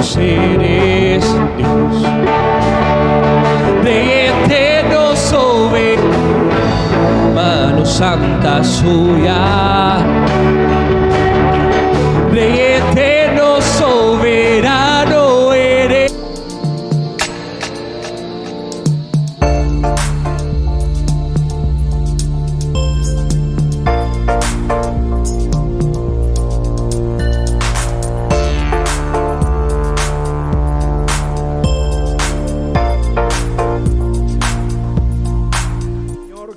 Dios eres Dios, Rey eterno soberano, mano santa suya. Rey eterno soberano eres.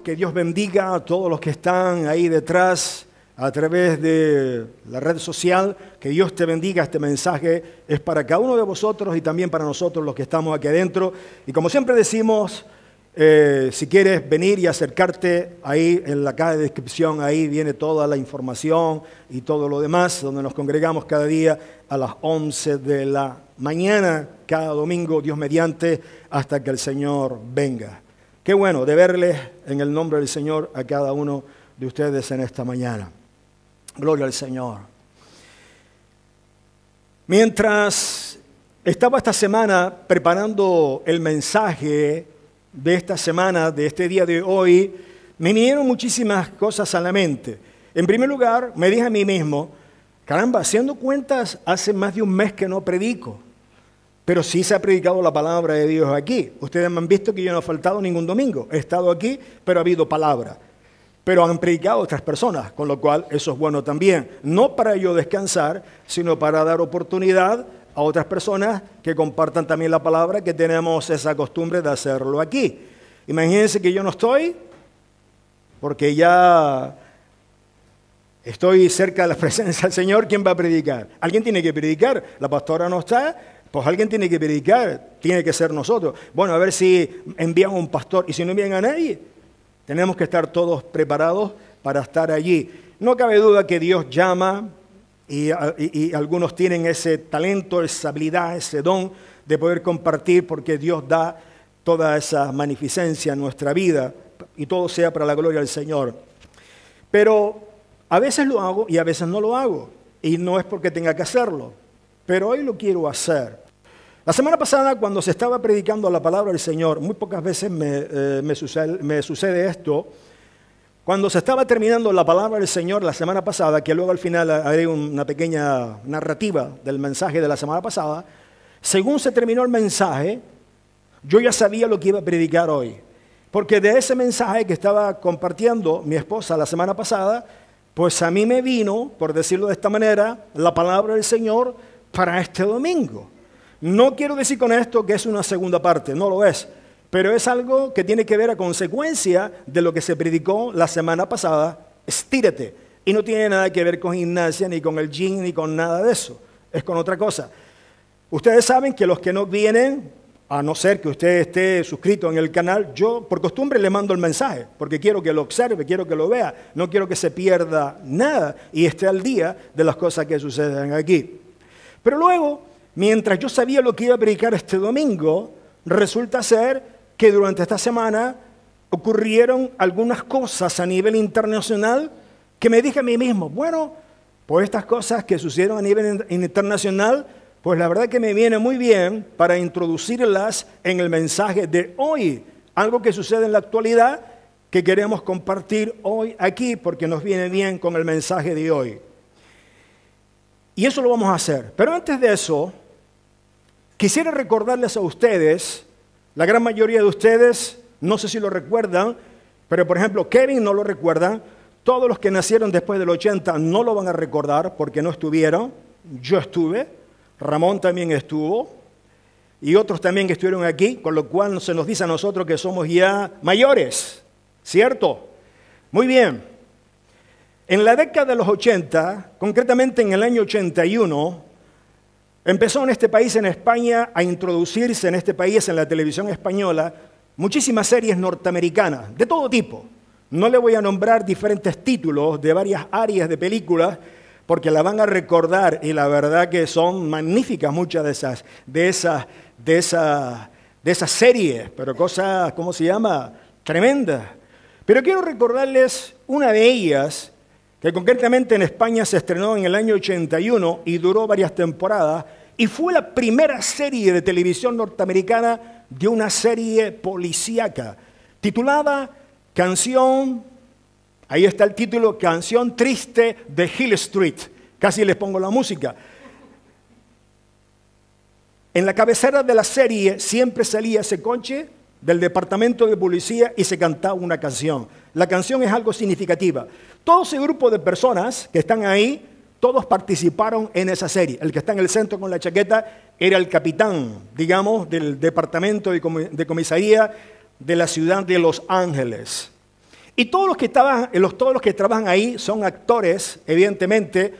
Que Dios bendiga a todos los que están ahí detrás a través de la red social. Que Dios te bendiga. Este mensaje es para cada uno de vosotros y también para nosotros los que estamos aquí adentro. Y como siempre decimos, si quieres venir y acercarte, ahí en la caja de descripción, ahí viene toda la información y todo lo demás, donde nos congregamos cada día a las 11 de la mañana, cada domingo, Dios mediante, hasta que el Señor venga. Qué bueno de verles en el nombre del Señor a cada uno de ustedes en esta mañana. Gloria al Señor. Mientras estaba esta semana preparando el mensaje de esta semana, de este día de hoy, me vinieron muchísimas cosas a la mente. En primer lugar, me dije a mí mismo, caramba, haciendo cuentas, hace más de un mes que no predico. Pero sí se ha predicado la palabra de Dios aquí. Ustedes me han visto que yo no he faltado ningún domingo. He estado aquí, pero ha habido palabra. Pero han predicado otras personas, con lo cual eso es bueno también. No para yo descansar, sino para dar oportunidad a otras personas que compartan también la palabra, que tenemos esa costumbre de hacerlo aquí. Imagínense que yo no estoy, porque ya estoy cerca de la presencia del Señor. ¿Quién va a predicar? Alguien tiene que predicar. La pastora no está. Pues alguien tiene que predicar, tiene que ser nosotros. Bueno, a ver si envían a un pastor y si no envían a nadie, tenemos que estar todos preparados para estar allí. No cabe duda que Dios llama y algunos tienen ese talento, esa habilidad, ese don de poder compartir, porque Dios da toda esa magnificencia en nuestra vida y todo sea para la gloria del Señor. Pero a veces lo hago y a veces no lo hago, y no es porque tenga que hacerlo, pero hoy lo quiero hacer. La semana pasada, cuando se estaba predicando la palabra del Señor, muy pocas veces me sucede esto. Cuando se estaba terminando la palabra del Señor la semana pasada, que luego al final haré una pequeña narrativa del mensaje de la semana pasada, según se terminó el mensaje, yo ya sabía lo que iba a predicar hoy. Porque de ese mensaje que estaba compartiendo mi esposa la semana pasada, pues a mí me vino, por decirlo de esta manera, la palabra del Señor para este domingo. No quiero decir con esto que es una segunda parte, no lo es, pero es algo que tiene que ver a consecuencia de lo que se predicó la semana pasada, estírate, y no tiene nada que ver con gimnasia, ni con el gym, ni con nada de eso, es con otra cosa. Ustedes saben que los que no vienen, a no ser que usted esté suscrito en el canal, yo por costumbre le mando el mensaje, porque quiero que lo observe, quiero que lo vea, no quiero que se pierda nada y esté al día de las cosas que suceden aquí. Pero luego, mientras yo sabía lo que iba a predicar este domingo, resulta ser que durante esta semana ocurrieron algunas cosas a nivel internacional que me dije a mí mismo, bueno, pues estas cosas que sucedieron a nivel internacional, pues la verdad que me viene muy bien para introducirlas en el mensaje de hoy. Algo que sucede en la actualidad que queremos compartir hoy aquí porque nos viene bien con el mensaje de hoy. Y eso lo vamos a hacer. Pero antes de eso, quisiera recordarles a ustedes, la gran mayoría de ustedes, no sé si lo recuerdan, pero por ejemplo Kevin no lo recuerdan, todos los que nacieron después del 80 no lo van a recordar porque no estuvieron, yo estuve, Ramón también estuvo, y otros también que estuvieron aquí, con lo cual se nos dice a nosotros que somos ya mayores, ¿cierto? Muy bien. En la década de los 80, concretamente en el año 81, empezó en este país, en España, a introducirse en este país, en la televisión española, muchísimas series norteamericanas, de todo tipo. No le voy a nombrar diferentes títulos de varias áreas de películas, porque la van a recordar y la verdad que son magníficas muchas de esas series, pero cosas, ¿cómo se llama? Tremendas. Pero quiero recordarles una de ellas, que concretamente en España se estrenó en el año 81 y duró varias temporadas, y fue la primera serie de televisión norteamericana de una serie policíaca titulada Canción, ahí está el título, Canción Triste de Hill Street. Casi les pongo la música. En la cabecera de la serie siempre salía ese coche del departamento de policía y se cantaba una canción. La canción es algo significativa. Todo ese grupo de personas que están ahí, todos participaron en esa serie. El que está en el centro con la chaqueta era el capitán, digamos, del departamento de comisaría de la ciudad de Los Ángeles. Y todos los que trabajan ahí son actores, evidentemente.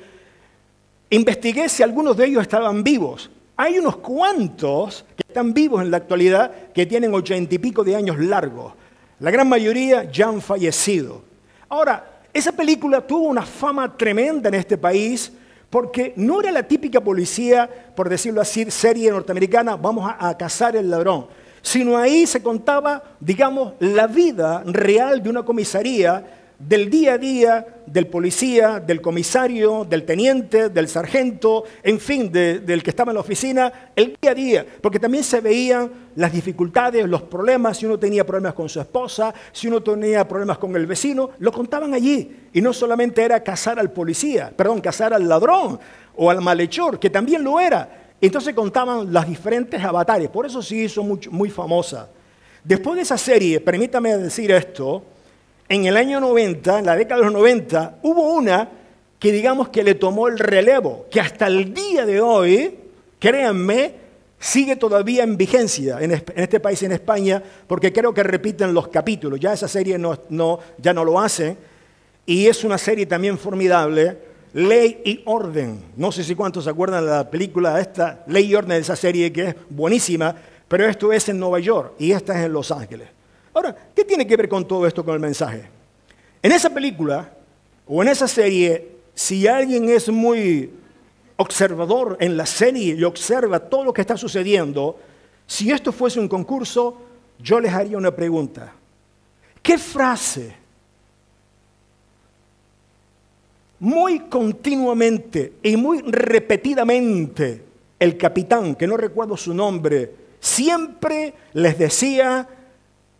Investigué si algunos de ellos estaban vivos. Hay unos cuantos que están vivos en la actualidad que tienen 80 y pico de años largos. La gran mayoría ya han fallecido. Ahora, esa película tuvo una fama tremenda en este país porque no era la típica policía, por decirlo así, serie norteamericana, vamos a cazar el ladrón, sino ahí se contaba, digamos, la vida real de una comisaría, del día a día del policía, del comisario, del teniente, del sargento, en fin, del que estaba en la oficina, el día a día, porque también se veían las dificultades, los problemas, si uno tenía problemas con su esposa, si uno tenía problemas con el vecino, lo contaban allí. Y no solamente era cazar al ladrón o al malhechor, que también lo era. Entonces contaban las diferentes avatares, por eso se hizo muy famosa. Después de esa serie, permítame decir esto, en el año 90, en la década de los 90, hubo una que digamos que le tomó el relevo, que hasta el día de hoy, créanme, sigue todavía en vigencia en este país, en España, porque creo que repiten los capítulos. Ya esa serie ya no lo hacen, y es una serie también formidable, Ley y Orden. No sé si cuántos se acuerdan de la película esta, Ley y Orden, de esa serie que es buenísima, pero esto es en Nueva York y esta es en Los Ángeles. Ahora, ¿qué tiene que ver con todo esto con el mensaje? En esa película o en esa serie, si alguien es muy observador en la serie y observa todo lo que está sucediendo, si esto fuese un concurso, yo les haría una pregunta. ¿Qué frase muy continuamente y muy repetidamente el capitán, que no recuerdo su nombre, siempre les decía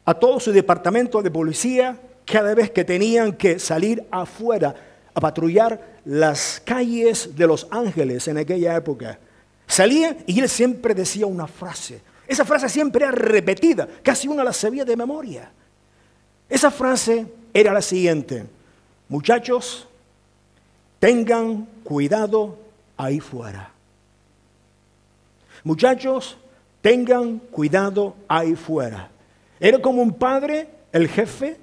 a todo su departamento de policía cada vez que tenían que salir afuera a patrullar las calles de Los Ángeles en aquella época? Salían y él siempre decía una frase. Esa frase siempre era repetida, casi uno la sabía de memoria. Esa frase era la siguiente: muchachos, tengan cuidado ahí fuera. Muchachos, tengan cuidado ahí fuera. Era como un padre, el jefe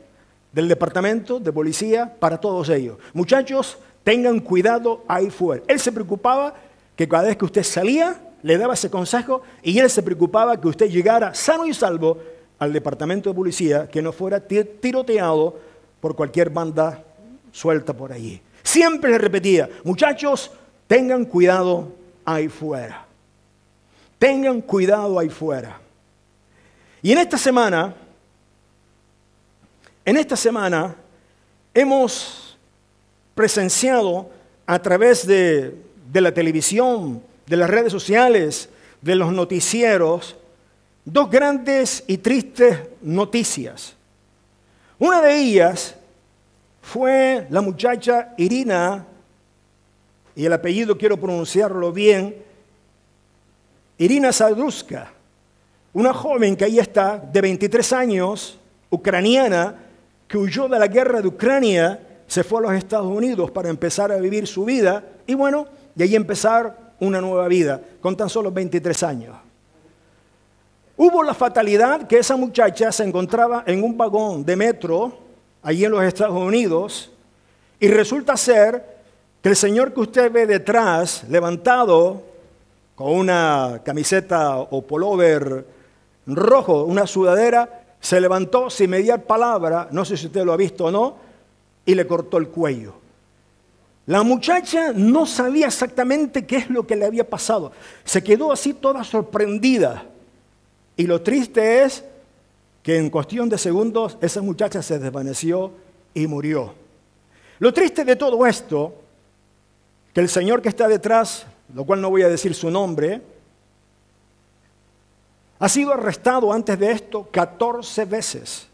del departamento de policía para todos ellos. Muchachos, tengan cuidado ahí fuera. Él se preocupaba que cada vez que usted salía, le daba ese consejo, y él se preocupaba que usted llegara sano y salvo al departamento de policía, que no fuera tiroteado por cualquier banda suelta por allí. Siempre le repetía: muchachos, tengan cuidado ahí fuera. Tengan cuidado ahí fuera. Y en esta semana hemos presenciado a través de la televisión, de las redes sociales, de los noticieros, dos grandes y tristes noticias. Una de ellas fue la muchacha Irina, y el apellido quiero pronunciarlo bien, Irina Sadruska, una joven que ahí está, de 23 años, ucraniana, que huyó de la guerra de Ucrania, se fue a los Estados Unidos para empezar a vivir su vida, y bueno, de ahí empezar una nueva vida, con tan solo 23 años. Hubo la fatalidad que esa muchacha se encontraba en un vagón de metro, allí en los Estados Unidos, y resulta ser que el señor que usted ve detrás, levantado, con una camiseta o pullover rojo, una sudadera, se levantó sin mediar palabra, no sé si usted lo ha visto o no, y le cortó el cuello. La muchacha no sabía exactamente qué es lo que le había pasado. Se quedó así toda sorprendida. Y lo triste es que en cuestión de segundos esa muchacha se desvaneció y murió. Lo triste de todo esto, que el señor que está detrás lo cual no voy a decir su nombre, ha sido arrestado antes de esto 14 veces.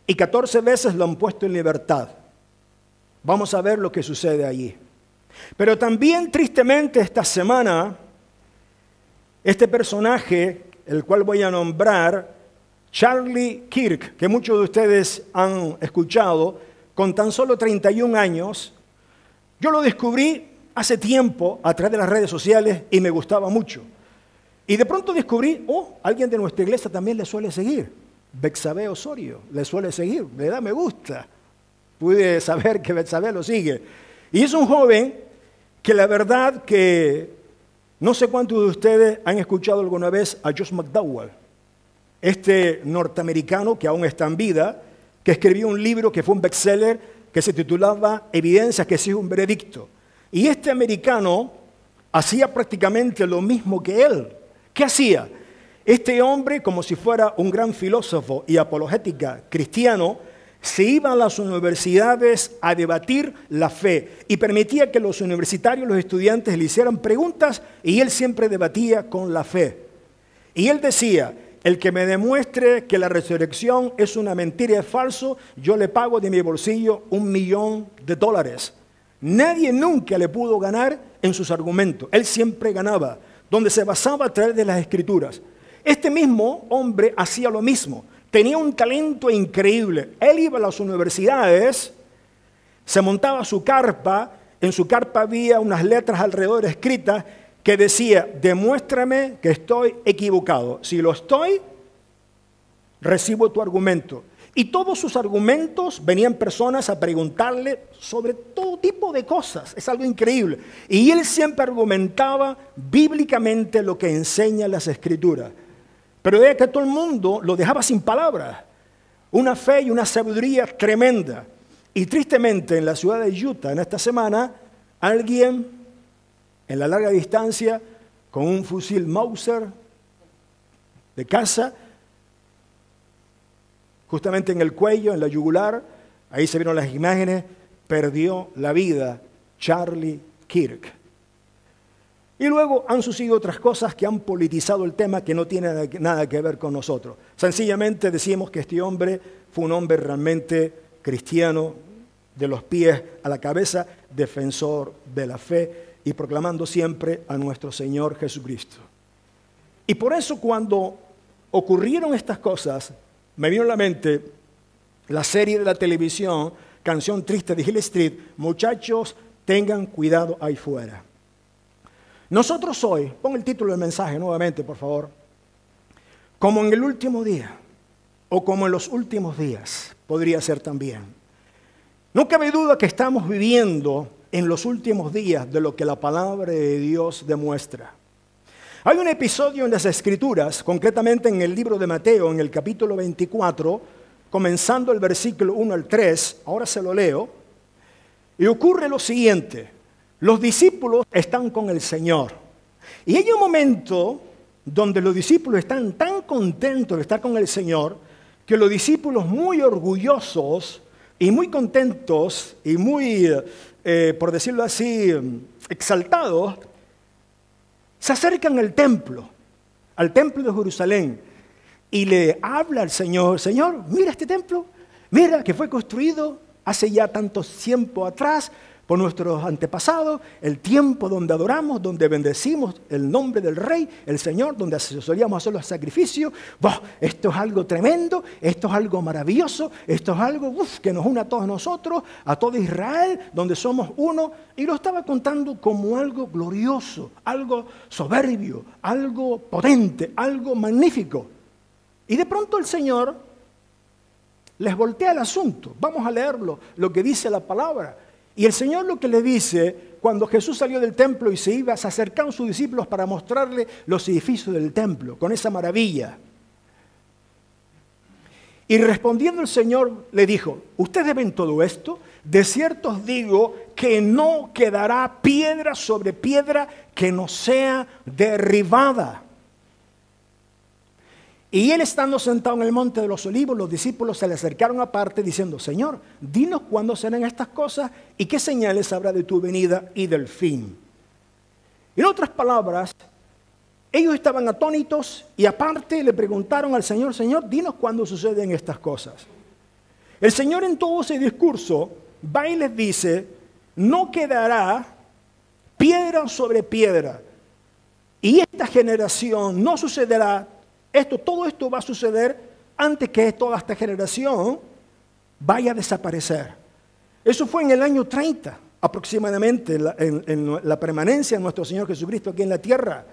Y 14 veces lo han puesto en libertad. Vamos a ver lo que sucede allí. Pero también, tristemente, esta semana, este personaje, el cual voy a nombrar, Charlie Kirk, que muchos de ustedes han escuchado, con tan solo 31 años, yo lo descubrí hace tiempo a través de las redes sociales y me gustaba mucho. Y de pronto descubrí, alguien de nuestra iglesia también le suele seguir. Bexabé Osorio le suele seguir, le da me gusta. Pude saber que Bexabé lo sigue. Y es un joven que la verdad que no sé cuántos de ustedes han escuchado alguna vez a Josh McDowell, este norteamericano que aún está en vida, que escribió un libro que fue un bestseller que se titulaba Evidencias que sí es un veredicto. Y este americano hacía prácticamente lo mismo que él. ¿Qué hacía? Este hombre, como si fuera un gran filósofo y apologética cristiano, se iba a las universidades a debatir la fe y permitía que los universitarios, los estudiantes, le hicieran preguntas y él siempre debatía con la fe. Y él decía, el que me demuestre que la resurrección es una mentira y es falso, yo le pago de mi bolsillo $1.000.000. Nadie nunca le pudo ganar en sus argumentos. Él siempre ganaba, donde se basaba a través de las Escrituras. Este mismo hombre hacía lo mismo. Tenía un talento increíble. Él iba a las universidades, se montaba su carpa, en su carpa había unas letras alrededor escritas que decía, demuéstrame que estoy equivocado. Si lo estoy, recibo tu argumento. Y todos sus argumentos venían personas a preguntarle sobre todo tipo de cosas. Es algo increíble. Y él siempre argumentaba bíblicamente lo que enseñan las Escrituras. Pero veía que todo el mundo lo dejaba sin palabras. Una fe y una sabiduría tremenda. Y tristemente en la ciudad de Utah, en esta semana, alguien en la larga distancia, con un fusil Mauser de caza, justamente en el cuello, en la yugular, ahí se vieron las imágenes, perdió la vida Charlie Kirk. Y luego han sucedido otras cosas que han politizado el tema que no tienen nada que ver con nosotros. Sencillamente decimos que este hombre fue un hombre realmente cristiano, de los pies a la cabeza, defensor de la fe y proclamando siempre a nuestro Señor Jesucristo. Y por eso cuando ocurrieron estas cosas, me vino a la mente la serie de la televisión, Canción Triste de Hill Street, muchachos, tengan cuidado ahí fuera. Nosotros hoy, pon el título del mensaje nuevamente, por favor, como en el último día, o como en los últimos días, podría ser también. No cabe duda que estamos viviendo en los últimos días de lo que la palabra de Dios demuestra. Hay un episodio en las Escrituras, concretamente en el libro de Mateo, en el capítulo 24, comenzando el versículo 1 al 3, ahora se lo leo, y ocurre lo siguiente. Los discípulos están con el Señor. Y hay un momento donde los discípulos están tan contentos de estar con el Señor, que los discípulos muy orgullosos y muy contentos y muy, por decirlo así, exaltados, se acercan al templo de Jerusalén, y le habla al Señor, Señor, mira este templo, mira que fue construido hace ya tanto tiempo atrás, por nuestros antepasados, el tiempo donde adoramos, donde bendecimos el nombre del Rey, el Señor, donde solíamos hacer los sacrificios. Esto es algo tremendo, esto es algo maravilloso, esto es algo que nos une a todos nosotros, a todo Israel, donde somos uno. Y lo estaba contando como algo glorioso, algo soberbio, algo potente, algo magnífico. Y de pronto el Señor les voltea el asunto. Vamos a leerlo, lo que dice la palabra. Y el Señor lo que le dice, cuando Jesús salió del templo y se acercaron sus discípulos para mostrarle los edificios del templo, con esa maravilla. Y respondiendo el Señor le dijo, ¿ustedes ven todo esto? De cierto os digo que no quedará piedra sobre piedra que no sea derribada. Y él estando sentado en el monte de los olivos, los discípulos se le acercaron aparte diciendo, Señor, dinos cuándo serán estas cosas y qué señales habrá de tu venida y del fin. En otras palabras, ellos estaban atónitos y aparte le preguntaron al Señor, Señor, dinos cuándo suceden estas cosas. El Señor en todo ese discurso va y les dice, no quedará piedra sobre piedra. Y esta generación no sucederá, todo esto va a suceder antes que toda esta generación vaya a desaparecer. Eso fue en el año 30 aproximadamente, en la permanencia de nuestro Señor Jesucristo aquí en la tierra.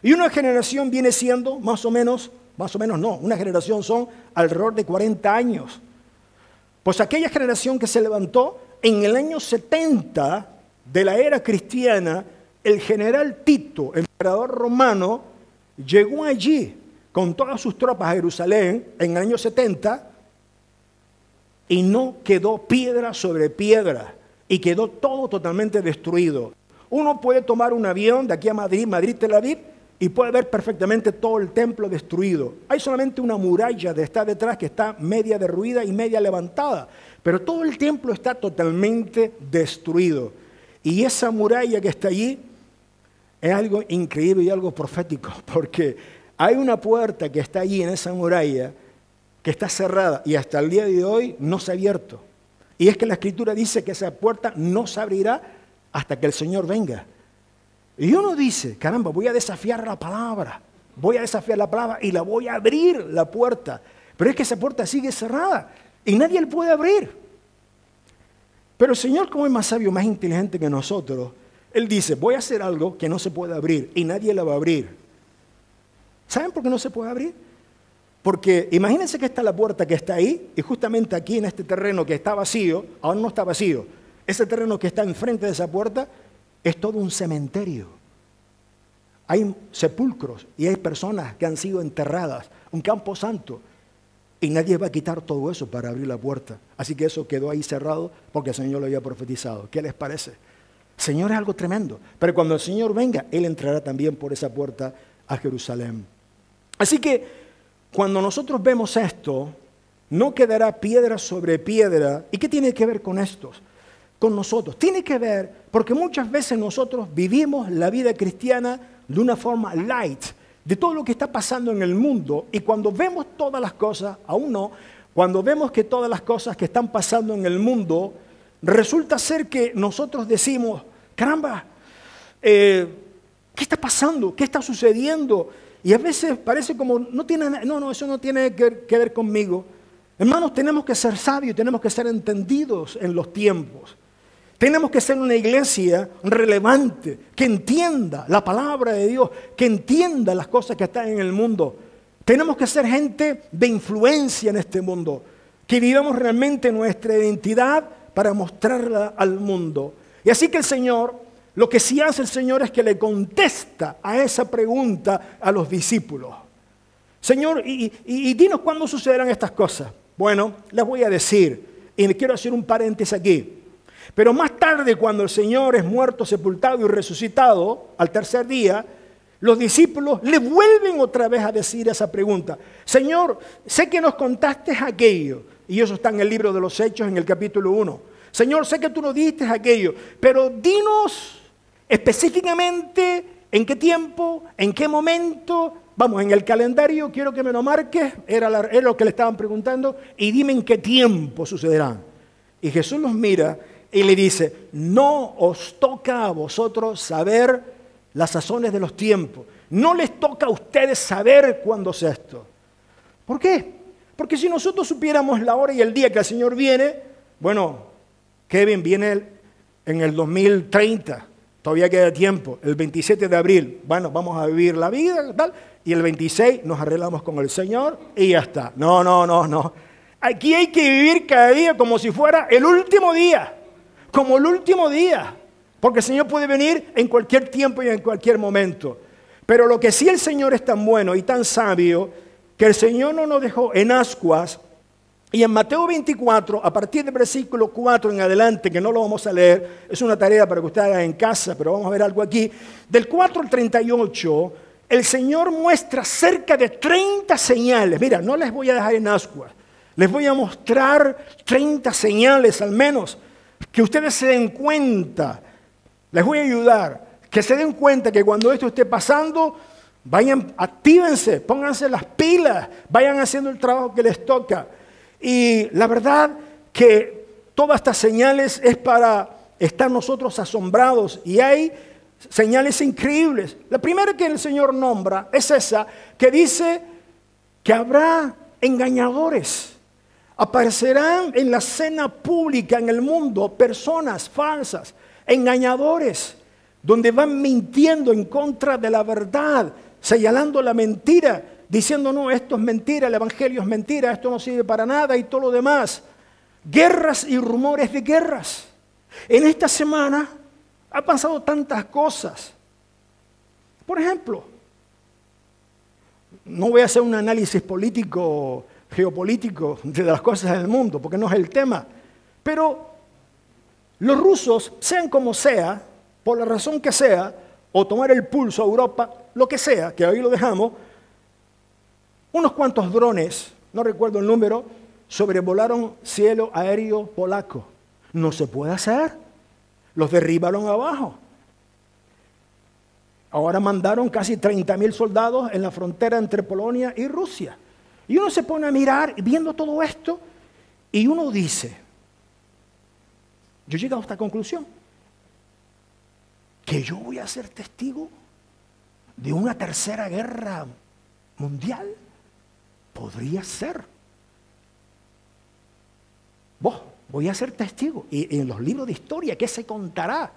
Y una generación viene siendo más o menos no, una generación son alrededor de 40 años. Pues aquella generación que se levantó en el año 70 de la era cristiana, el general Tito, emperador romano, llegó allí con todas sus tropas a Jerusalén en el año 70 y no quedó piedra sobre piedra y quedó todo totalmente destruido. Uno puede tomar un avión de aquí a Madrid, Tel Aviv, y puede ver perfectamente todo el templo destruido. Hay solamente una muralla que está detrás que está media derruida y media levantada, pero todo el templo está totalmente destruido. Y esa muralla que está allí es algo increíble y algo profético, porque hay una puerta que está allí en esa muralla que está cerrada y hasta el día de hoy no se ha abierto. Y es que la Escritura dice que esa puerta no se abrirá hasta que el Señor venga. Y uno dice, caramba, voy a desafiar la palabra y la voy a abrir la puerta. Pero es que esa puerta sigue cerrada y nadie la puede abrir. Pero el Señor, como es más sabio, más inteligente que nosotros, Él dice, voy a hacer algo que no se puede abrir y nadie la va a abrir. ¿Saben por qué no se puede abrir? Porque imagínense que está la puerta que está ahí y justamente aquí en este terreno que está vacío, ahora no está vacío, ese terreno que está enfrente de esa puerta es todo un cementerio. Hay sepulcros y hay personas que han sido enterradas, un campo santo, y nadie va a quitar todo eso para abrir la puerta. Así que eso quedó ahí cerrado porque el Señor lo había profetizado. ¿Qué les parece? Señor, es algo tremendo. Pero cuando el Señor venga, Él entrará también por esa puerta a Jerusalén. Así que cuando nosotros vemos esto, no quedará piedra sobre piedra. ¿Y qué tiene que ver con estos? Con nosotros. Tiene que ver porque muchas veces nosotros vivimos la vida cristiana de una forma light, de todo lo que está pasando en el mundo, y cuando vemos todas las cosas, aún no, cuando vemos que todas las cosas que están pasando en el mundo, resulta ser que nosotros decimos, caramba, ¿qué está pasando? ¿Qué está sucediendo? Y a veces parece como, eso no tiene que ver conmigo. Hermanos, tenemos que ser sabios, tenemos que ser entendidos en los tiempos. Tenemos que ser una iglesia relevante, que entienda la palabra de Dios, que entienda las cosas que están en el mundo. Tenemos que ser gente de influencia en este mundo, que vivamos realmente nuestra identidad para mostrarla al mundo. Y así que el Señor, lo que sí hace el Señor es que le contesta a esa pregunta a los discípulos. Señor, y dinos cuándo sucederán estas cosas. Bueno, les voy a decir, y quiero hacer un paréntesis aquí. Pero más tarde, cuando el Señor es muerto, sepultado y resucitado, al tercer día, los discípulos le vuelven otra vez a decir esa pregunta. Señor, sé que nos contaste aquello, y eso está en el libro de los Hechos, en el capítulo 1. Señor, sé que tú nos diste aquello, pero dinos específicamente en qué tiempo, en qué momento. Vamos, en el calendario quiero que me lo marques, era lo que le estaban preguntando, y dime en qué tiempo sucederán. Y Jesús los mira y le dice, no os toca a vosotros saber las sazones de los tiempos. No les toca a ustedes saber cuándo sea esto. ¿Por qué? Porque si nosotros supiéramos la hora y el día que el Señor viene, bueno, Kevin viene en el 2030, todavía queda tiempo, el 27 de abril, bueno, vamos a vivir la vida, tal, y el 26 nos arreglamos con el Señor y ya está. No. Aquí hay que vivir cada día como si fuera el último día. Como el último día, porque el Señor puede venir en cualquier tiempo y en cualquier momento. Pero lo que sí el Señor es tan bueno y tan sabio, que el Señor no nos dejó en ascuas, y en Mateo 24, a partir del versículo 4 en adelante, que no lo vamos a leer, es una tarea para que usted haga en casa, pero vamos a ver algo aquí, del 4 al 38, el Señor muestra cerca de 30 señales. Mira, no les voy a dejar en ascuas, les voy a mostrar 30 señales al menos, que ustedes se den cuenta, les voy a ayudar, que se den cuenta que cuando esto esté pasando, vayan, actívense, pónganse las pilas, vayan haciendo el trabajo que les toca. Y la verdad que todas estas señales es para estar nosotros asombrados, y hay señales increíbles. La primera que el Señor nombra es esa, que dice que habrá engañadores. Aparecerán en la escena pública en el mundo personas falsas, engañadores, donde van mintiendo en contra de la verdad, señalando la mentira, diciendo no, esto es mentira, el evangelio es mentira, esto no sirve para nada y todo lo demás. Guerras y rumores de guerras. En esta semana ha pasado tantas cosas. Por ejemplo, no voy a hacer un análisis político, geopolítico de las cosas del mundo, porque no es el tema, pero los rusos, sean como sea, por la razón que sea, o tomar el pulso a Europa, lo que sea, que ahí lo dejamos, unos cuantos drones, no recuerdo el número, sobrevolaron cielo aéreo polaco. No se puede hacer. Los derribaron abajo. Ahora mandaron casi 30,000 soldados en la frontera entre Polonia y Rusia. Y uno se pone a mirar viendo todo esto y uno dice, yo he llegado a esta conclusión, que yo voy a ser testigo de una tercera guerra mundial. Podría ser. Voy a ser testigo. Y en los libros de historia, ¿qué se contará?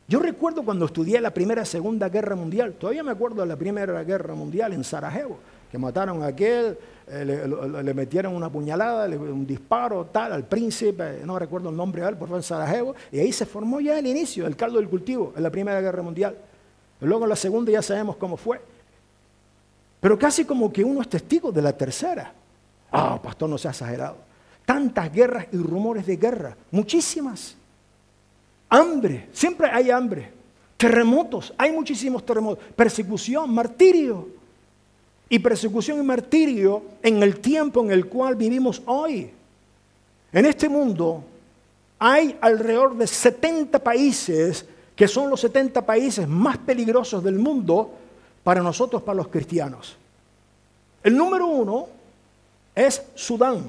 Yo recuerdo cuando estudié la Primera y Segunda Guerra Mundial, todavía me acuerdo de la Primera Guerra Mundial en Sarajevo, que mataron a aquel, le metieron una puñalada, un disparo, tal, al príncipe, no recuerdo el nombre de él, por favor, en Sarajevo, y ahí se formó ya el inicio, el caldo del cultivo, en la Primera Guerra Mundial. Y luego en la Segunda ya sabemos cómo fue. Pero casi como que uno es testigo de la tercera. Pastor, no sea exagerado. Tantas guerras y rumores de guerra, muchísimas. Hambre, siempre hay hambre. Terremotos, hay muchísimos terremotos. Persecución, martirio. Y persecución y martirio en el tiempo en el cual vivimos hoy. En este mundo hay alrededor de 70 países que son los 70 países más peligrosos del mundo para nosotros, para los cristianos. El número 1 es Sudán.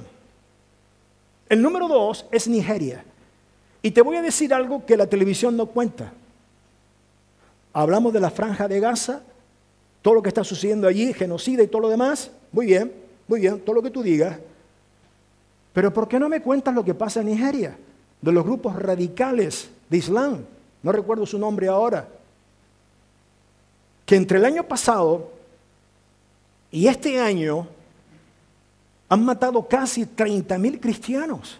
El número 2 es Nigeria. Y te voy a decir algo que la televisión no cuenta. Hablamos de la Franja de Gaza, todo lo que está sucediendo allí, genocida y todo lo demás. Muy bien, todo lo que tú digas. Pero ¿por qué no me cuentas lo que pasa en Nigeria? De los grupos radicales de Islam, no recuerdo su nombre ahora, que entre el año pasado y este año han matado casi 30,000 cristianos.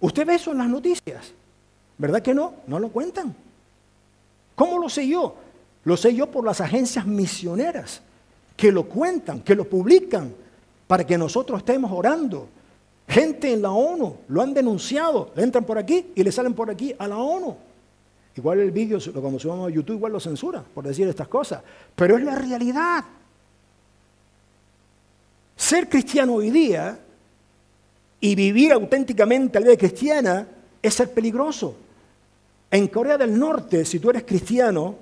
Usted ve eso en las noticias, ¿verdad que no? No lo cuentan. ¿Cómo lo sé yo? Lo sé yo por las agencias misioneras que lo cuentan, que lo publican, para que nosotros estemos orando. Gente en la ONU lo han denunciado, le entran por aquí y le salen por aquí a la ONU. Igual el vídeo, cuando subamos a YouTube, igual lo censura por decir estas cosas. Pero es la realidad. Ser cristiano hoy día y vivir auténticamente la vida cristiana es ser peligroso. En Corea del Norte, si tú eres cristiano,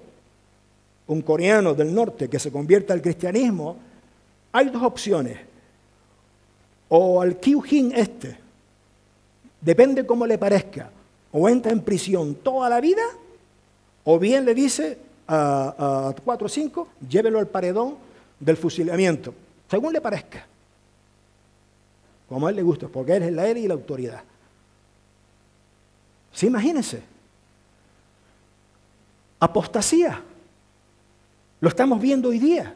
un coreano del norte que se convierta al cristianismo, hay dos opciones. O al Kyujin depende cómo le parezca, o entra en prisión toda la vida, o bien le dice a 4 o 5, llévelo al paredón del fusilamiento, según le parezca. Como a él le gusta, porque él es la y la autoridad. Sí, imagínense. Apostasía. Lo estamos viendo hoy día.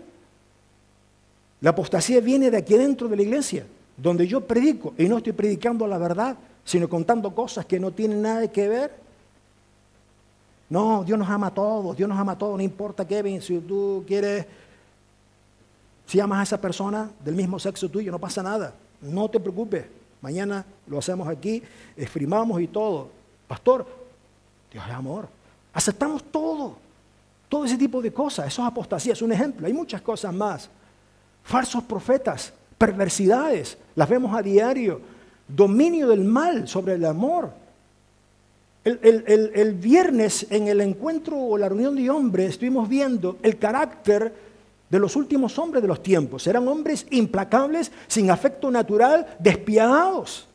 La apostasía viene de aquí dentro de la iglesia, donde yo predico y no estoy predicando la verdad, sino contando cosas que no tienen nada que ver. No, Dios nos ama a todos, no importa, Kevin, si tú quieres, si amas a esa persona del mismo sexo tuyo, no pasa nada, no te preocupes, mañana lo hacemos aquí, esfrimamos y todo. Pastor, Dios es amor, aceptamos todo ese tipo de cosas, eso es apostasía, es un ejemplo, hay muchas cosas más. Falsos profetas, perversidades, las vemos a diario, dominio del mal sobre el amor. El viernes en el encuentro o la reunión de hombres estuvimos viendo el carácter de los últimos hombres de los tiempos. Eran hombres implacables, sin afecto natural, despiadados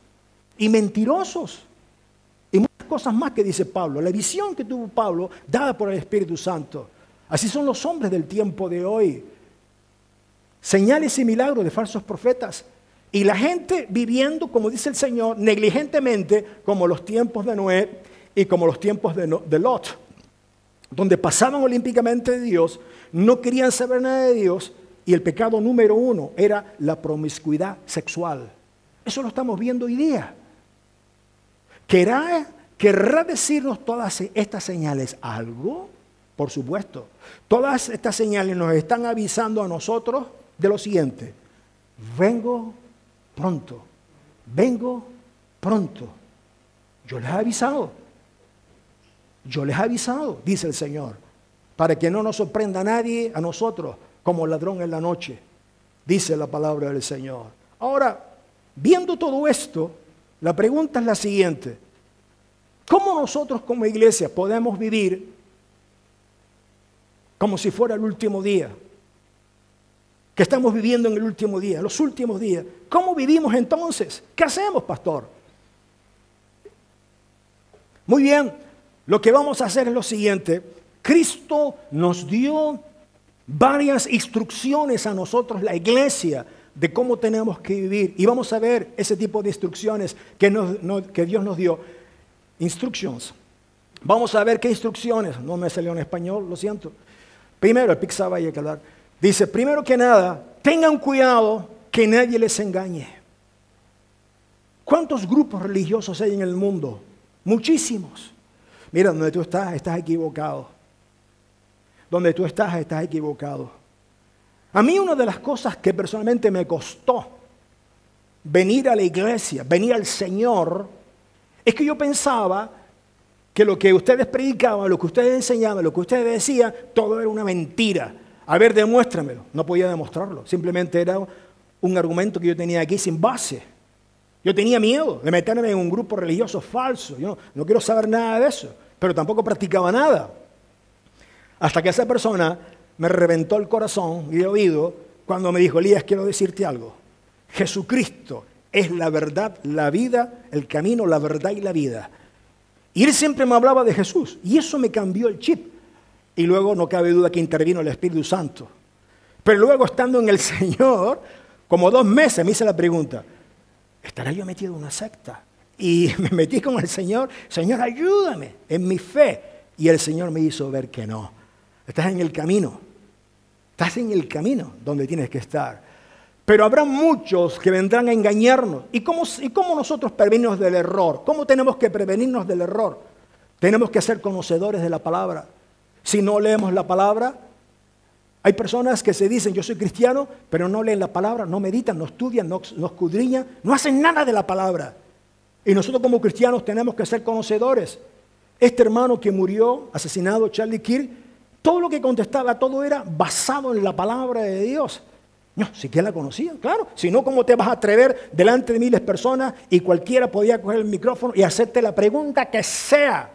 y mentirosos. Y muchas cosas más que dice Pablo. La visión que tuvo Pablo, dada por el Espíritu Santo. Así son los hombres del tiempo de hoy. Señales y milagros de falsos profetas. Y la gente viviendo, como dice el Señor, negligentemente, como los tiempos de Noé y como los tiempos de Lot, donde pasaban olímpicamente de Dios, no querían saber nada de Dios, y el pecado número 1 era la promiscuidad sexual. Eso lo estamos viendo hoy día. ¿Querrá decirnos todas estas señales algo? Por supuesto. Todas estas señales nos están avisando a nosotros de lo siguiente: vengo pronto, vengo pronto. Yo les he avisado, dice el Señor, para que no nos sorprenda a nadie, a nosotros, como ladrón en la noche, dice la palabra del Señor. Ahora, viendo todo esto, la pregunta es la siguiente: ¿cómo nosotros como iglesia podemos vivir como si fuera el último día? Que estamos viviendo en el último día, los últimos días. ¿Cómo vivimos entonces? ¿Qué hacemos, pastor? Muy bien, lo que vamos a hacer es lo siguiente. Cristo nos dio varias instrucciones a nosotros, la iglesia, de cómo tenemos que vivir. Y vamos a ver ese tipo de instrucciones que Dios nos dio. Instructions. Vamos a ver qué instrucciones. No me salió en español, lo siento. Primero, el Pixaba hay que hablar. Dice, primero que nada, tengan cuidado que nadie les engañe. ¿Cuántos grupos religiosos hay en el mundo? Muchísimos. Mira, donde tú estás equivocado. Donde tú estás equivocado. A mí una de las cosas que personalmente me costó venir a la iglesia, venir al Señor, es que yo pensaba que lo que ustedes predicaban, lo que ustedes enseñaban, lo que ustedes decían, todo era una mentira. A ver, demuéstramelo. No podía demostrarlo. Simplemente era un argumento que yo tenía aquí sin base. Yo tenía miedo de meterme en un grupo religioso falso. Yo no quiero saber nada de eso, pero tampoco practicaba nada. Hasta que esa persona me reventó el corazón y el oído cuando me dijo, Elías, quiero decirte algo. Jesucristo es la verdad, la vida, el camino, la verdad y la vida. Y él siempre me hablaba de Jesús. Y eso me cambió el chip. Y luego no cabe duda que intervino el Espíritu Santo. Pero luego, estando en el Señor, como 2 meses, me hice la pregunta, ¿estaré yo metido en una secta? Y me metí con el Señor. Señor, ayúdame en mi fe. Y el Señor me hizo ver que no. Estás en el camino. Estás en el camino donde tienes que estar. Pero habrá muchos que vendrán a engañarnos. ¿Y cómo nosotros prevenirnos del error? ¿Cómo tenemos que prevenirnos del error? Tenemos que ser conocedores de la palabra. Si no leemos la palabra, hay personas que se dicen, yo soy cristiano, pero no leen la palabra, no meditan, no estudian, no escudriñan, no hacen nada de la palabra. Y nosotros como cristianos tenemos que ser conocedores. Este hermano que murió, asesinado, Charlie Kirk, todo lo que contestaba, todo era basado en la palabra de Dios. No, si que la conocía, claro. Si no, ¿cómo te vas a atrever delante de miles de personas y cualquiera podía coger el micrófono y hacerte la pregunta que sea?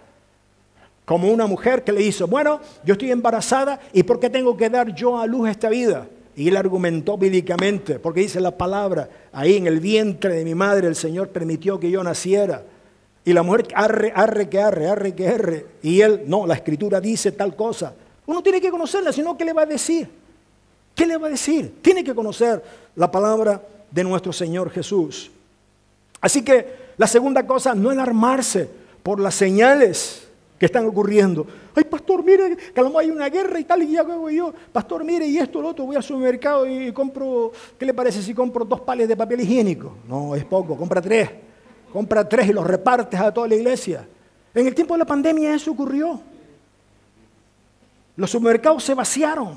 Como una mujer que le hizo, bueno, yo estoy embarazada y ¿por qué tengo que dar yo a luz esta vida? Y él argumentó bíblicamente, porque dice la palabra, ahí en el vientre de mi madre el Señor permitió que yo naciera. Y la mujer, arre que arre. Y él, no, la Escritura dice tal cosa. Uno tiene que conocerla, si no, ¿qué le va a decir? ¿Qué le va a decir? Tiene que conocer la palabra de nuestro Señor Jesús. Así que la segunda cosa, no alarmarse por las señales que están ocurriendo. Ay, pastor, mire, que a lo mejor hay una guerra y tal, y ya hago yo. Pastor, mire, y esto, lo otro, voy al supermercado y compro, ¿qué le parece si compro 2 pales de papel higiénico? No, es poco, compra 3. Compra 3 y los repartes a toda la iglesia. En el tiempo de la pandemia eso ocurrió. Los supermercados se vaciaron.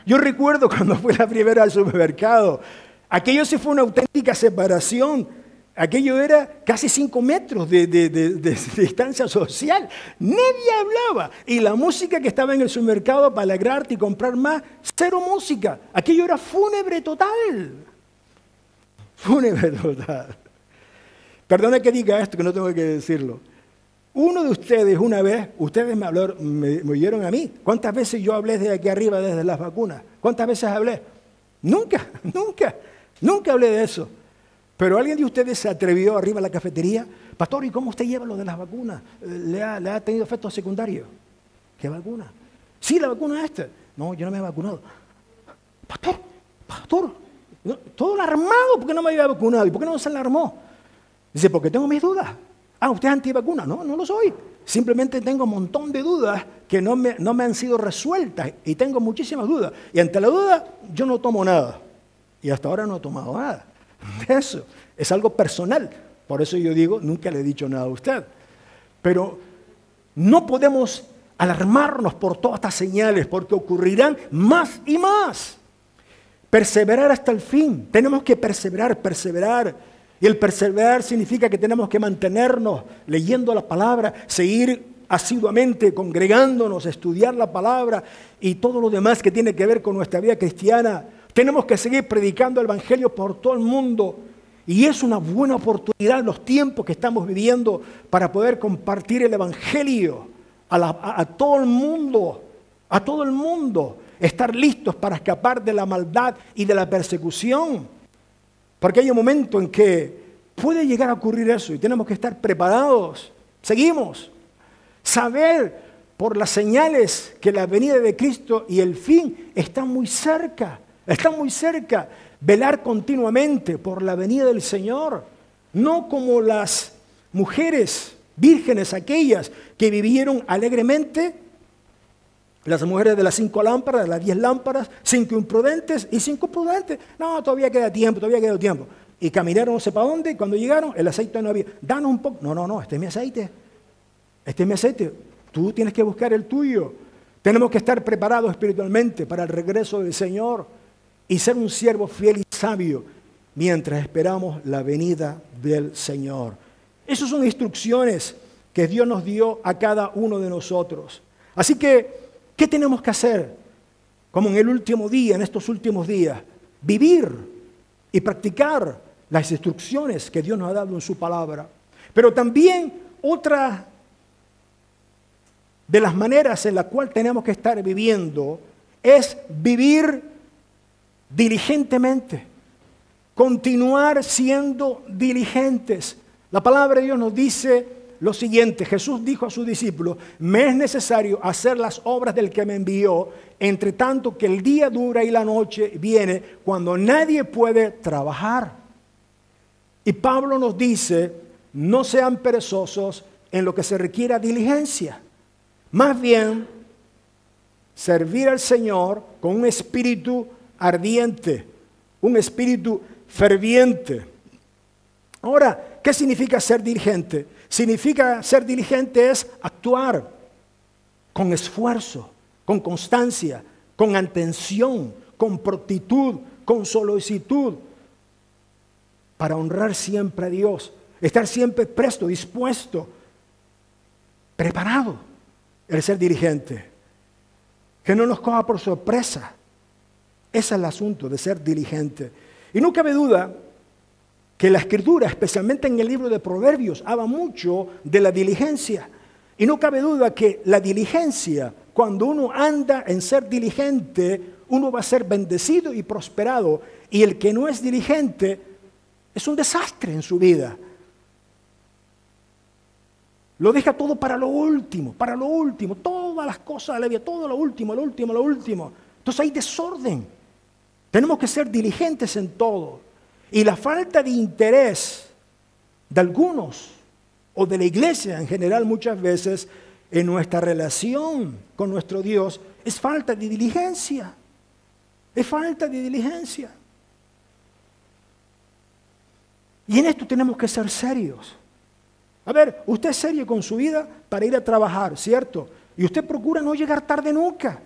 Yo recuerdo cuando fui la primera al supermercado, aquello sí fue una auténtica separación. Aquello era casi 5 metros de distancia social. Nadie hablaba. Y la música que estaba en el supermercado para alegrarte y comprar más, 0 música. Aquello era fúnebre total. Fúnebre total. Perdone que diga esto, que no tengo que decirlo. Uno de ustedes una vez, ustedes me oyeron a mí. ¿Cuántas veces yo hablé desde aquí arriba, desde las vacunas? ¿Cuántas veces hablé? Nunca hablé de eso. Pero alguien de ustedes se atrevió arriba a la cafetería. Pastor, ¿y cómo usted lleva lo de las vacunas? ¿Le ha tenido efectos secundarios? ¿Qué vacuna? Sí, la vacuna esta. No, yo no me he vacunado. Pastor, todo alarmado porque no me había vacunado. ¿Y por qué no se alarmó? Dice, porque tengo mis dudas. Ah, ¿usted es antivacuna? No, no lo soy. Simplemente tengo un montón de dudas que no me han sido resueltas y tengo muchísimas dudas. Y ante la duda, yo no tomo nada. Y hasta ahora no he tomado nada. Eso es algo personal. Por eso yo digo, nunca le he dicho nada a usted. Pero no podemos alarmarnos por todas estas señales porque ocurrirán más y más. Perseverar hasta el fin. Tenemos que perseverar. Y el perseverar significa que tenemos que mantenernos leyendo la palabra, seguir asiduamente congregándonos, estudiar la palabra y todo lo demás que tiene que ver con nuestra vida cristiana. Tenemos que seguir predicando el evangelio por todo el mundo. Y es una buena oportunidad en los tiempos que estamos viviendo para poder compartir el evangelio a todo el mundo, estar listos para escapar de la maldad y de la persecución. Porque hay un momento en que puede llegar a ocurrir eso y tenemos que estar preparados. Seguimos. Saber por las señales que la venida de Cristo y el fin están muy cerca. Están muy cerca. Velar continuamente por la venida del Señor. No como las mujeres vírgenes aquellas que vivieron alegremente. Las mujeres de las 5 lámparas, de las 10 lámparas, 5 imprudentes y 5 prudentes. No, todavía queda tiempo. Y caminaron no sé para dónde, y cuando llegaron, el aceite no había. Danos un poco. No, este es mi aceite. Tú tienes que buscar el tuyo. Tenemos que estar preparados espiritualmente para el regreso del Señor y ser un siervo fiel y sabio mientras esperamos la venida del Señor. Esas son instrucciones que Dios nos dio a cada uno de nosotros. Así que, ¿qué tenemos que hacer? Como en el último día, en estos últimos días, vivir y practicar las instrucciones que Dios nos ha dado en su palabra. Pero también otra de las maneras en la cual tenemos que estar viviendo es vivir diligentemente, continuar siendo diligentes. La palabra de Dios nos dice lo siguiente: Jesús dijo a sus discípulos, me es necesario hacer las obras del que me envió, entre tanto que el día dura y la noche viene cuando nadie puede trabajar. Y Pablo nos dice, no sean perezosos en lo que se requiera diligencia. Más bien, servir al Señor con un espíritu ardiente, un espíritu ferviente. Ahora, ¿qué significa ser diligente? Significa ser diligente es actuar con esfuerzo, con constancia, con atención, con prontitud, con solicitud, para honrar siempre a Dios, estar siempre presto, dispuesto, preparado, el ser diligente. Que no nos coja por sorpresa. Ese es el asunto de ser diligente. Y no cabe duda que la Escritura, especialmente en el libro de Proverbios, habla mucho de la diligencia. Y no cabe duda que la diligencia, cuando uno anda en ser diligente, uno va a ser bendecido y prosperado. Y el que no es diligente es un desastre en su vida. Lo deja todo para lo último, todas las cosas de la vida, todo lo último. Entonces hay desorden. Tenemos que ser diligentes en todo. Y la falta de interés de algunos o de la iglesia en general muchas veces en nuestra relación con nuestro Dios es falta de diligencia. Es falta de diligencia. Y en esto tenemos que ser serios. A ver, usted es serio con su vida para ir a trabajar, ¿cierto? Y usted procura no llegar tarde nunca.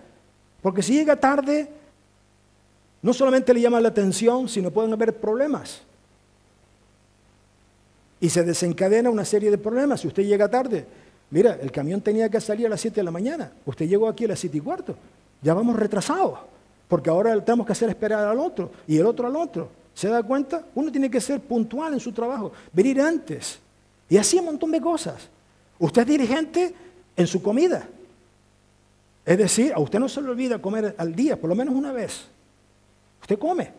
Porque si llega tarde, no solamente le llama la atención, sino pueden haber problemas. Y se desencadena una serie de problemas si usted llega tarde. Mira, el camión tenía que salir a las 7 de la mañana. Usted llegó aquí a las 7:15. Ya vamos retrasados. Porque ahora tenemos que hacer esperar al otro y el otro al otro. ¿Se da cuenta? Uno tiene que ser puntual en su trabajo, venir antes. Y así un montón de cosas. Usted es diligente en su comida. Es decir, a usted no se le olvida comer al día, por lo menos una vez. Usted come.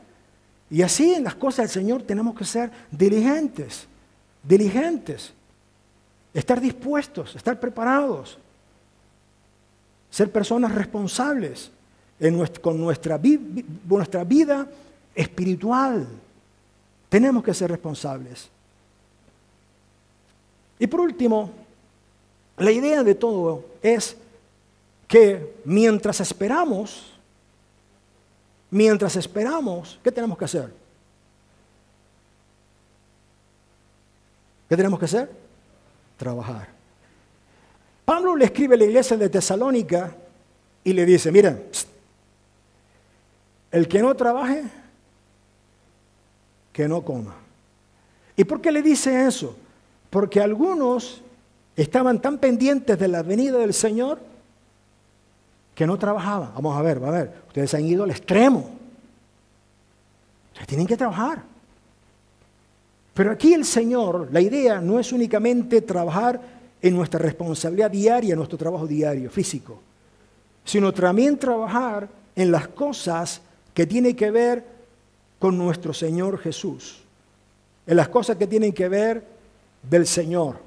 Y así en las cosas del Señor tenemos que ser diligentes, diligentes. Estar dispuestos, estar preparados. Ser personas responsables con nuestra vida espiritual. Tenemos que ser responsables. Y por último, la idea de todo es que mientras esperamos, ¿qué tenemos que hacer? ¿Qué tenemos que hacer? Trabajar. Pablo le escribe a la iglesia de Tesalónica y le dice, mira, el que no trabaje, que no coma. ¿Y por qué le dice eso? Porque algunos estaban tan pendientes de la venida del Señor que no trabajaban. Vamos a ver, ustedes han ido al extremo. Ustedes tienen que trabajar. Pero aquí el Señor, la idea no es únicamente trabajar en nuestra responsabilidad diaria, en nuestro trabajo diario, físico, sino también trabajar en las cosas que tienen que ver con nuestro Señor Jesús, en las cosas que tienen que ver del Señor.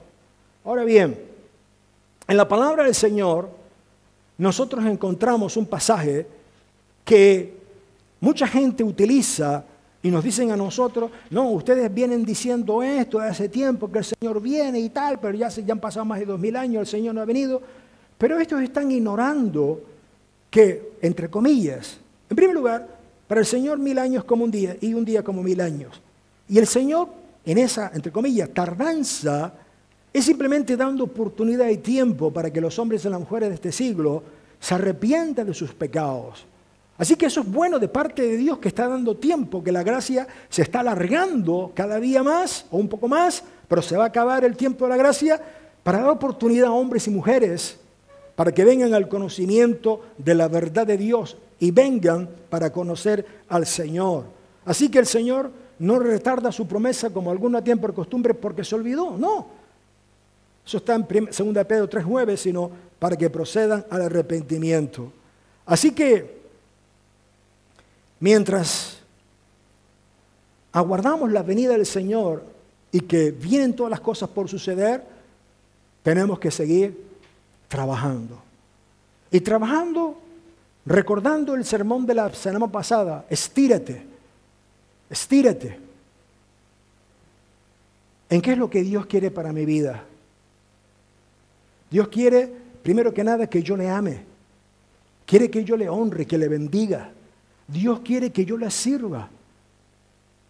Ahora bien, en la palabra del Señor, nosotros encontramos un pasaje que mucha gente utiliza y nos dicen a nosotros, no, ustedes vienen diciendo esto de hace tiempo, que el Señor viene y tal, pero ya han pasado más de 2000 años, el Señor no ha venido. Pero estos están ignorando que, entre comillas, en primer lugar, para el Señor 1000 años como un día y un día como 1000 años. Y el Señor, en esa, entre comillas, tardanza, es simplemente dando oportunidad y tiempo para que los hombres y las mujeres de este siglo se arrepientan de sus pecados. Así que eso es bueno de parte de Dios, que está dando tiempo, que la gracia se está alargando cada día más o un poco más, pero se va a acabar el tiempo de la gracia para dar oportunidad a hombres y mujeres para que vengan al conocimiento de la verdad de Dios y vengan para conocer al Señor. Así que el Señor no retarda su promesa como algunos tienen por costumbre porque se olvidó, no. Eso está en 2 Pedro 3:9, sino para que procedan al arrepentimiento. Así que, mientras aguardamos la venida del Señor y que vienen todas las cosas por suceder, tenemos que seguir trabajando. Y trabajando, recordando el sermón de la semana pasada, estírate. ¿En qué es lo que Dios quiere para mi vida? Dios quiere, primero que nada, que yo le ame. Quiere que yo le honre, que le bendiga. Dios quiere que yo le sirva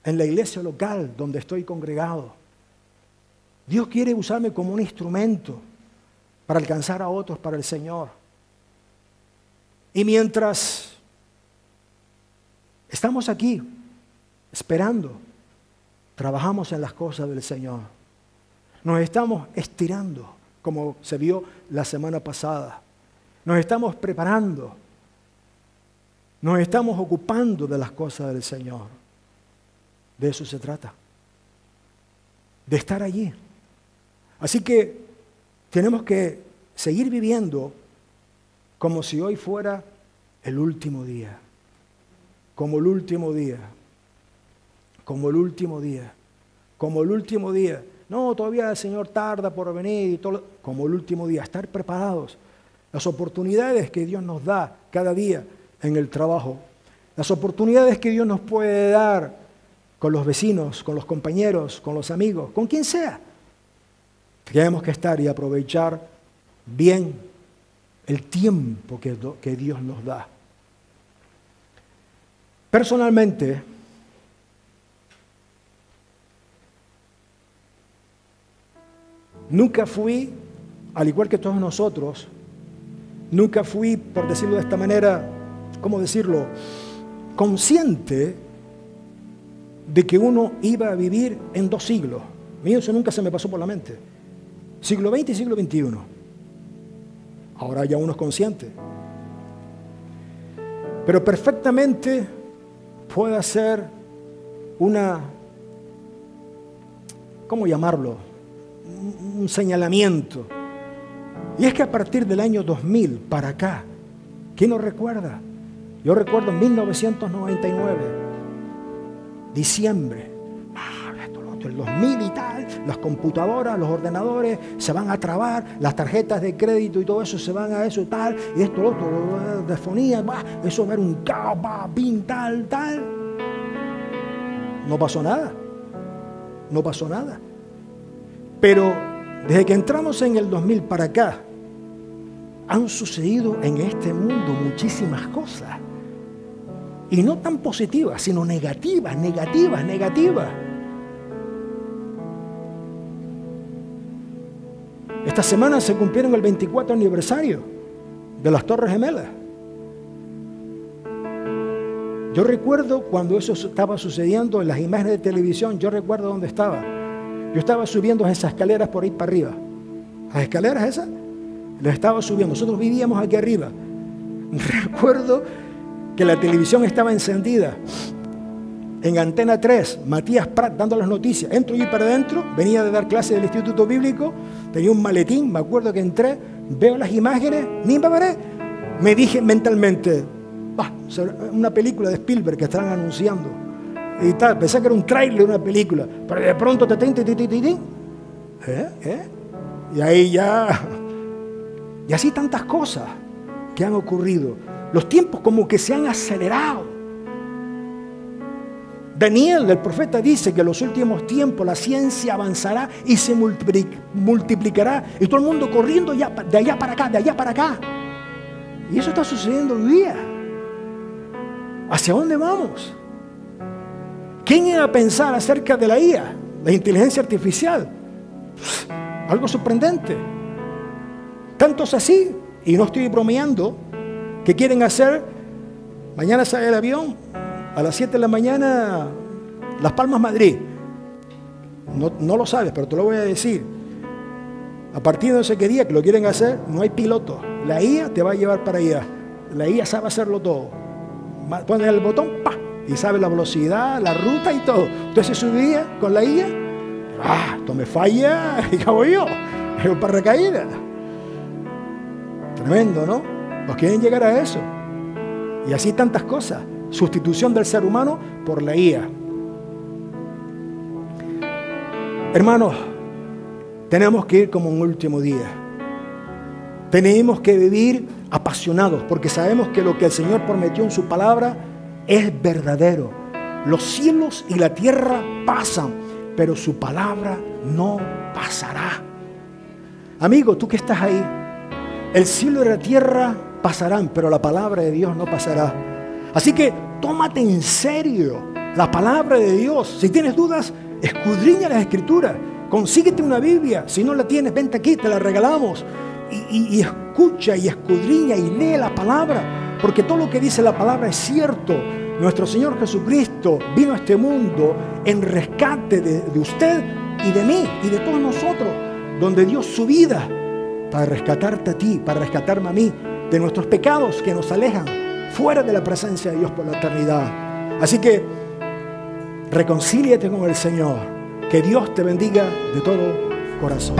en la iglesia local donde estoy congregado. Dios quiere usarme como un instrumento para alcanzar a otros para el Señor. Y mientras estamos aquí esperando, trabajamos en las cosas del Señor. Nos estamos estirando, como se vio la semana pasada. Nos estamos preparando. Nos estamos ocupando de las cosas del Señor. De eso se trata. De estar allí. Así que tenemos que seguir viviendo como si hoy fuera el último día. Como el último día. Como el último día. Como el último día. No, todavía el Señor tarda por venir y todo. Como el último día. Estar preparados. Las oportunidades que Dios nos da cada día en el trabajo. Las oportunidades que Dios nos puede dar con los vecinos, con los compañeros, con los amigos, con quien sea. Tenemos que estar y aprovechar bien el tiempo que Dios nos da. Personalmente, nunca fui, al igual que todos nosotros, nunca fui, por decirlo de esta manera, ¿cómo decirlo?, consciente de que uno iba a vivir en 2 siglos. A mí eso nunca se me pasó por la mente. Siglo XX y siglo XXI. Ahora ya uno es consciente. Pero perfectamente puede hacer ¿cómo llamarlo? Un señalamiento Y es que a partir del año 2000 para acá, ¿quién nos recuerda? Yo recuerdo en 1999, diciembre, el 2000 y tal, las computadoras, los ordenadores se van a trabar, las tarjetas de crédito y todo eso se van a eso y tal, y esto, lo otro, telefonía, eso va a ver un caos, pin, tal. No pasó nada. No pasó nada. Pero desde que entramos en el 2000 para acá, han sucedido en este mundo muchísimas cosas. Y no tan positivas, sino negativas. Esta semana se cumplieron el 24 aniversario de las Torres Gemelas. Yo recuerdo cuando eso estaba sucediendo en las imágenes de televisión, yo recuerdo dónde estaba. Yo estaba subiendo esas escaleras por ahí para arriba. Las escaleras esas, las estaba subiendo. Nosotros vivíamos aquí arriba. Recuerdo que la televisión estaba encendida. En Antena 3, Matías Prat dando las noticias. Entro yo para adentro, venía de dar clase del Instituto Bíblico, tenía un maletín, me acuerdo que entré, veo las imágenes, ni me veré. Me dije mentalmente, una película de Spielberg que estaban anunciando. Y tal, pensé que era un tráiler de una película, pero de pronto y ahí ya. Y así tantas cosas que han ocurrido. Los tiempos como que se han acelerado. Daniel, el profeta, dice que en los últimos tiempos la ciencia avanzará y se multiplicará. Y todo el mundo corriendo ya, de allá para acá, de allá para acá. Y eso está sucediendo hoy día. ¿Hacia dónde vamos? ¿Quién iba a pensar acerca de la IA, la inteligencia artificial? Algo sorprendente. Tantos así, y no estoy bromeando, que quieren hacer, mañana sale el avión, a las 7 de la mañana, Las Palmas, Madrid. No lo sabes, pero te lo voy a decir. A partir de no sé qué día que lo quieren hacer, no hay piloto. La IA te va a llevar para allá. La IA sabe hacerlo todo. Pones el botón, ¡pa! Y sabe la velocidad, la ruta y todo. Entonces subía con la IA, esto me falla y acabo yo. Es un paracaídas. Tremendo, ¿no? Nos quieren llegar a eso. Y así tantas cosas. Sustitución del ser humano por la IA. Hermanos, tenemos que ir como un último día. Tenemos que vivir apasionados porque sabemos que lo que el Señor prometió en su palabra es verdadero. Los cielos y la tierra pasan, pero su palabra no pasará. Amigo, tú que estás ahí, el cielo y la tierra pasarán, pero la palabra de Dios no pasará. Así que tómate en serio la palabra de Dios. Si tienes dudas, escudriña las Escrituras. Consíguete una Biblia. Si no la tienes, vente aquí, te la regalamos. Y escucha y escudriña y lee la palabra. Porque todo lo que dice la palabra es cierto. Nuestro Señor Jesucristo vino a este mundo en rescate de usted y de mí y de todos nosotros. Donde dio su vida para rescatarte a ti, para rescatarme a mí de nuestros pecados que nos alejan fuera de la presencia de Dios por la eternidad. Así que reconcíliate con el Señor. Que Dios te bendiga de todo corazón.